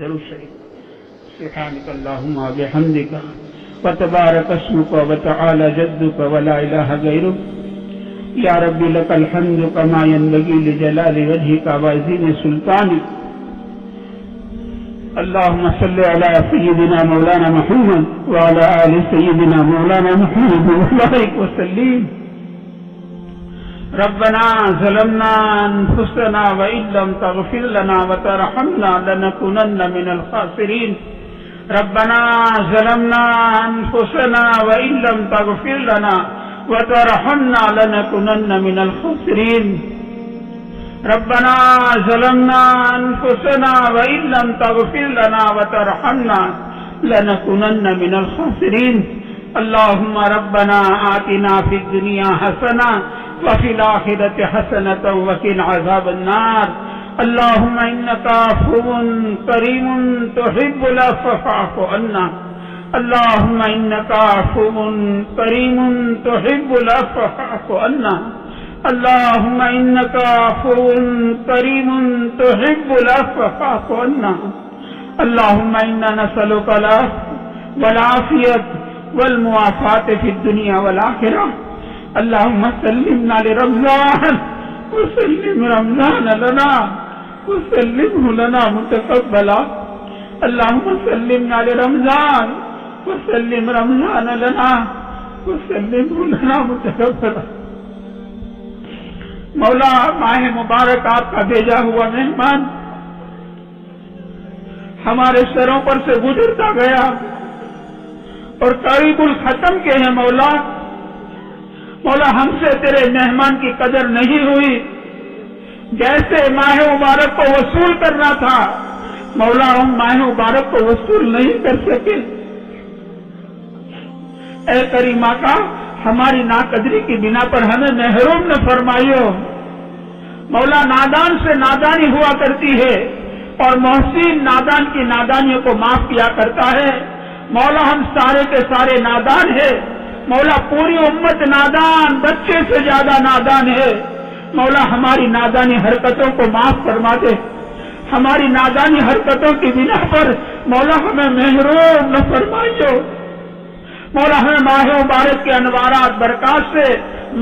سبحانك اللهم وبحمدك وتبارك اسمك وتعالى جدك ولا إله غيرك يا رب لك الحمد كما ينبغي لجلال وجهك وعظيم سلطانك. اللهم صل على سيدنا مولانا محمد وعلى آل سيدنا مولانا محمد وبارك وسلم. ربنا ظلمنا أنفسنا وإن لم تغفر لنا وترحمنا لنكونن من الخاسرين. ربنا ظلمنا أنفسنا وإن لم تغفر لنا وترحمنا لنكونن من الخاسرين. ربنا ظلمنا أنفسنا وإن لم تغفر لنا وترحمنا لنكونن من الخاسرين. اللهم ربنا آتنا في الدنيا حسنة وفي الآخرة حسنة وقنا عذاب النار. اللهم إنك عفو كريم تحب العفو فاعف عنا. اللهم إنك عفو كريم تحب العفو فاعف عنا. اللهم إنك عفو كريم تحب العفو فاعف عنا. اللهم إنا نسألك العفو والعافية والمعافاة في الدنيا والآخرة. اللهم سلمنا لرمضان وسلم رمضان لنا وسلمه لنا متقبلا. اللهم سلمنا لرمضان وسلم رمضان لنا وسلمه لنا متقبلا. مولا ماہ مبارک آپ کا بھیجا ہوا مہمان ہمارے سروں پر سے گزرتا گیا اور قریب الختم کے ہیں. مولا ہم سے تیرے مہمان کی قدر نہیں ہوئی. جیسے ماہ مبارک کو وصول کرنا تھا مولا ہم ماہ مبارک کو وصول نہیں کر سکے. اے کریم آقا ہماری ناقدری کی بنا پر ہمیں محروم نہ فرمائیو. مولا نادان سے نادانی ہوا کرتی ہے اور محسن نادان کی نادانیوں کو معاف کیا کرتا ہے. مولا ہم سارے کے سارے نادان ہیں. مولا پوری امت نادان بچے سے زیادہ نادان ہے. مولا ہماری نادانی حرکتوں کو معاف فرما دے. ہماری نادانی حرکتوں کی بنا پر مولا ہمیں محروم نہ فرمائیو. مولا ہمیں ماہ مبارک کے انوارات برکات سے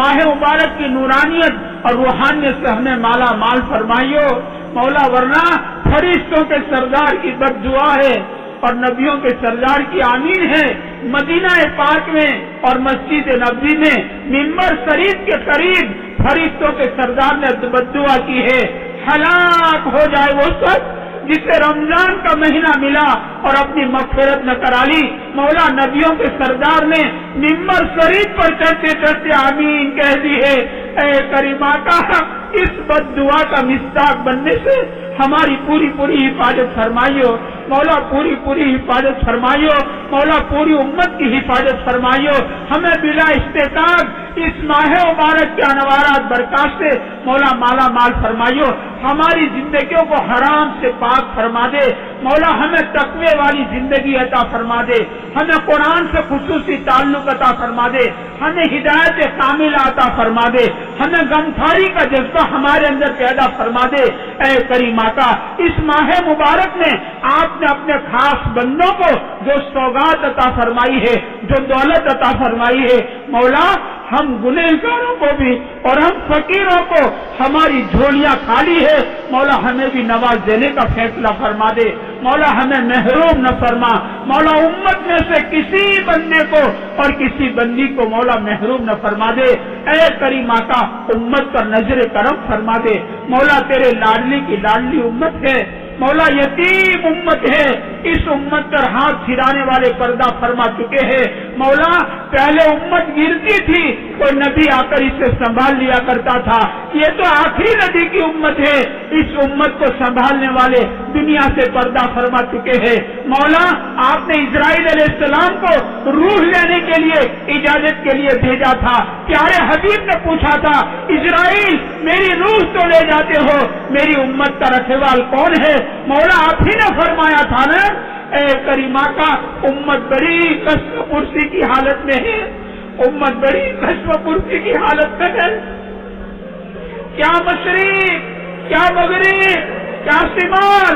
ماہ مبارک کی نورانیت اور روحانیت سے ہمیں مالا مال فرمائیو. مولا ورنہ فرشتوں کے سردار کی بد دعا ہے اور نبیوں کے سردار کی آمین ہے. مدینہ پاک میں اور مسجد نبوی میں ممبر شریف کے قریب فرشتوں کے سردار نے بد دعا کی ہے. ہلاک ہو جائے وہ سب جسے رمضان کا مہینہ ملا اور اپنی مغفرت نہ کرا لی. مولا نبیوں کے سردار نے ممبر شریف پر چڑھتے چڑھتے آمین کہہ دی ہے. اے کریم آقا اس بد دعا کا مصداق بننے سے ہماری پوری پوری حفاظت فرمائیو. مولا پوری پوری حفاظت فرمائیو. مولا پوری امت کی حفاظت فرمائیو. ہمیں بلا استطاعت اس ماہ مبارک کے انوارات برکات سے مولا مالا مال فرمائیو. ہماری زندگیوں کو حرام سے پاک فرما دے. مولا ہمیں تقوی والی زندگی عطا فرما دے. ہمیں قرآن سے خصوصی تعلق عطا فرما دے. ہمیں ہدایت کاملہ عطا فرما دے. ہمیں غمخواری کا جذبہ ہمارے اندر پیدا فرما دے. اے کریم آقا اس ماہ مبارک میں آپ نے اپنے خاص بندوں کو جو سوغات عطا فرمائی ہے جو دولت عطا فرمائی ہے مولا ہم گنہگاروں کو بھی اور ہم فقیروں کو ہماری جھولیاں خالی ہے. مولا ہمیں بھی نواز دینے کا فیصلہ فرما دے. مولا ہمیں محروم نہ فرما. مولا امت میں سے کسی بندے کو اور کسی بندی کو مولا محروم نہ فرما دے. اے کریم آقا امت پر نظر کرم فرما دے. مولا تیرے لاڈلی کی لاڈلی امت ہے. مولا یتیم امت ہے. اس امت پر ہاتھ پھرانے والے پردہ فرما چکے ہیں. مولا پہلے امت گرتی تھی کوئی نبی آ کر اسے سنبھال لیا کرتا تھا. یہ تو آخری نبی کی امت ہے. اس امت کو سنبھالنے والے دنیا سے پردہ فرما چکے ہیں. مولا آپ نے اسرائیل علیہ السلام کو روح لینے کے لیے اجازت کے لیے بھیجا تھا. پیارے حبیب نے پوچھا تھا اسرائیل میری روح تو لے جاتے ہو میری امت کا رکھوال کون ہے؟ مولا آپ ہی نے فرمایا تھا نا. اے کریم آقا امت بڑی کشف پرسی کی حالت میں ہے. امت بڑی کشف پرسی کی حالت میں ہے. کیا مشرق کیا مغرب کیا شمال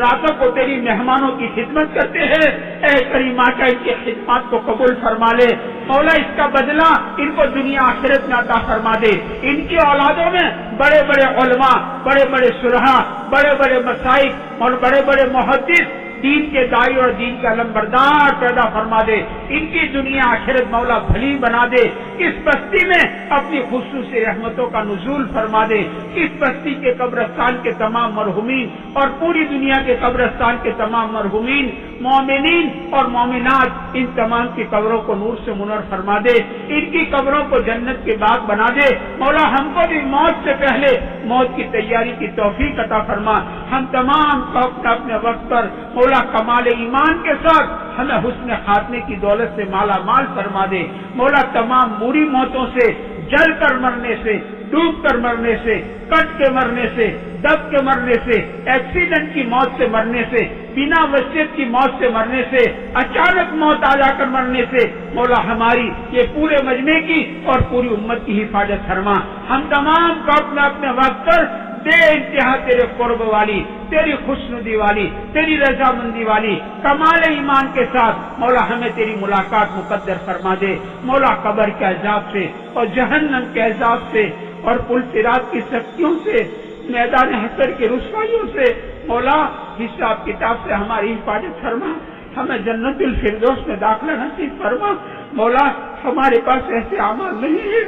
راتوں کو تیری مہمانوں کی خدمت کرتے ہیں، اے کریم آقا ان کی خدمات کو قبول فرما لے مولا، اس کا بدلہ ان کو دنیا آخرت میں عطا فرما دے۔ ان کی اولادوں میں بڑے بڑے علماء، بڑے بڑے شرحاء، بڑے بڑے مشائخ اور بڑے بڑے محدث، دین کے داعی اور دین کا علمبردار پیدا فرما دے۔ ان کی دنیا آخرت مولا بھلی بنا دے۔ اس بستی میں اپنی خصوصی رحمتوں کا نزول فرما دے۔ اس بستی کے قبرستان کے تمام مرحومین اور پوری دنیا کے قبرستان کے تمام مرحومین، مومنین اور مومنات، ان تمام کی قبروں کو نور سے منور فرما دے۔ ان کی قبروں کو جنت کے باغ بنا دے مولا۔ ہم کو بھی موت سے پہلے موت کی تیاری کی توفیق عطا فرما۔ ہم تمام کو اپنے وقت پر مولا کمال ایمان کے ساتھ ہمیں حسن خاتمے کی دولت سے مالا مال فرما دے مولا۔ تمام بری موتوں سے، جل کر مرنے سے، ڈوب کر مرنے سے، کٹ کے مرنے سے، دب کے مرنے سے، ایکسیڈنٹ کی موت سے مرنے سے، بنا وصیت کی موت سے مرنے سے، اچانک موت آ جا کر مرنے سے مولا ہماری یہ پورے مجمع کی اور پوری امت کی حفاظت فرما۔ ہم تمام کو اپنے وقت پر بے انتہا تیرے قرب والی، تیری خوشنودی والی، تیری رضامندی والی کمال ایمان کے ساتھ مولا ہمیں تیری ملاقات مقدر فرما دے مولا۔ قبر کے عذاب سے اور جہنم کے عذاب سے اور پل صراط کی سختیوں سے، میدان حشر کی رسوائیوں سے مولا حساب کتاب سے ہماری حفاظت فرما۔ ہمیں جنت الفردوس میں داخلہ نصیب فرما مولا۔ ہمارے پاس ایسے اعمال نہیں ہے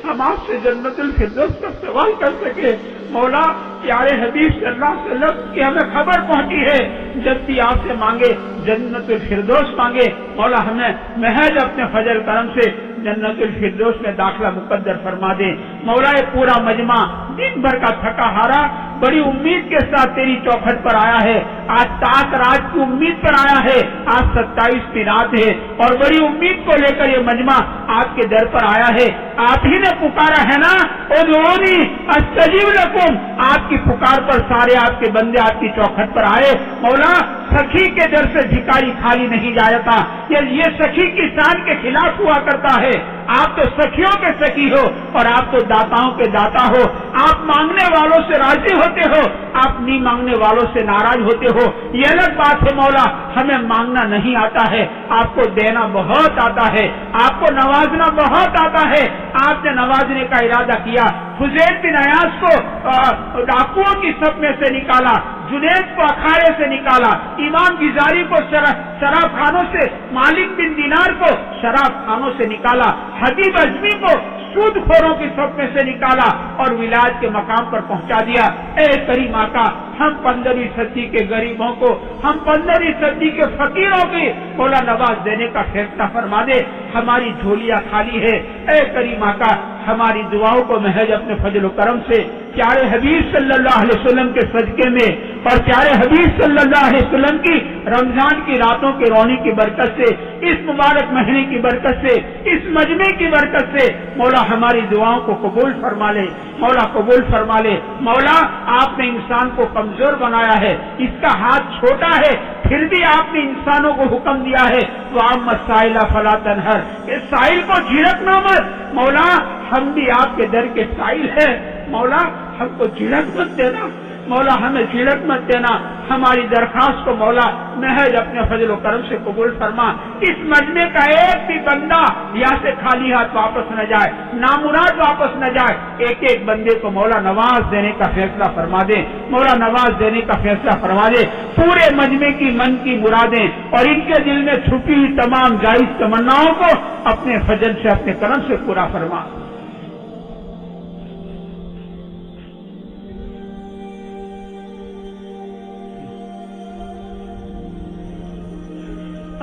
ہم آپ سے جنت الفردوس کا سوال کر سکے مولا۔ پیارے حبیب صلی اللہ علیہ وسلم کی ہمیں خبر پہنچی ہے، جب بھی آپ سے مانگے جنت الفردوس مانگے مولا، ہمیں محض اپنے فضل کرم سے جنت الفردوس میں داخلہ مقدر فرما دے مولا۔ یہ پورا مجمع دن بھر کا تھکا ہارا بڑی امید کے ساتھ تیری چوکھٹ پر آیا ہے۔ آج 7 رات کی امید پر آیا ہے، آج 27 کی رات ہے اور بڑی امید کو لے کر یہ مجمع آپ کے در پر آیا ہے۔ آپ ہی نے پکارا ہے نا، ادعونی استجیب لکم، آپ کی پکار پر سارے آپ کے بندے آپ کی چوکھٹ پر آئے مولا۔ سخی کے در سے بھکاری خالی نہیں جاتا، یہ سخی کی شان کے خلاف ہوا کرتا ہے۔ آپ تو سخیوں کے سخی ہو اور آپ تو داتاؤں کے داتا ہو۔ آپ مانگنے والوں سے راضی ہوتے ہو، آپ نہیں مانگنے والوں سے ناراض ہوتے ہو، یہ الگ بات ہے مولا۔ ہمیں مانگنا نہیں آتا ہے، آپ کو دینا بہت آتا ہے، آپ کو نوازنا بہت آتا ہے۔ آپ نے نوازنے کا ارادہ کیا، فضیل بن عیاض کو ڈاکوؤں کی صف میں سے نکالا، جنید کو اکھاڑے سے نکالا، امام غزالی کو شراب خانوں سے، مالک بن دینار کو شراب خانوں سے نکالا، حبیب اجمی کو سود خوروں کی صف میں سے نکالا اور ولایت کے مقام پر پہنچا دیا۔ اے کریم آقا، ہم 15ویں صدی کے غریبوں کو، ہم 15ویں صدی کے فقیروں کی مولا نواز دینے کا فیصلہ فرما دے۔ ہماری جھولیاں خالی ہے، اے کریم آقا ہماری دعاؤں کو محض اپنے فضل و کرم سے پیارے حبیب صلی اللہ علیہ وسلم کے صدقے میں اور پیارے حبیب صلی اللہ علیہ وسلم کی رمضان کی راتوں کی روشنی کی برکت سے، اس مبارک مہینے کی برکت سے، اس مجمع کی برکت سے مولا ہماری دعاؤں کو قبول فرما لے مولا، قبول فرما لے مولا۔ آپ نے انسان کو کمزور بنایا ہے، اس کا ہاتھ چھوٹا ہے، پھر بھی آپ نے انسانوں کو حکم دیا ہے وَأَمَّا السَّائِلَ فَلَا تَنْهَرْ، اس سائل کو جھڑکنا مت مولا۔ ہم بھی آپ کے در کے سائل ہیں مولا، ہم کو جھڑک مت دینا مولا، ہمیں جھڑک مت دینا۔ ہماری درخواست کو مولا محض اپنے فضل و کرم سے قبول فرما۔ اس مجمع کا ایک بھی بندہ یہاں سے خالی ہاتھ واپس نہ جائے، نامراد واپس نہ جائے۔ ایک ایک بندے کو مولا نواز دینے کا فیصلہ فرما دے مولا، نواز دینے کا فیصلہ فرما دے۔ پورے مجمع کی من کی مرادیں اور ان کے دل میں چھپی ہوئی تمام جائز تمناؤں کو اپنے فضل سے، اپنے کرم سے پورا فرما۔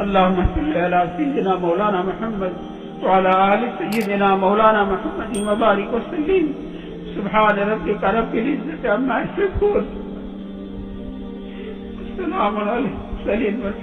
اللهم صل على سيدنا مولانا محمد وعلى آل سيدنا مولانا محمد وبارك وسلم۔ سبحان ربك رب العزة عما يصفون، والسلام على المرسلين۔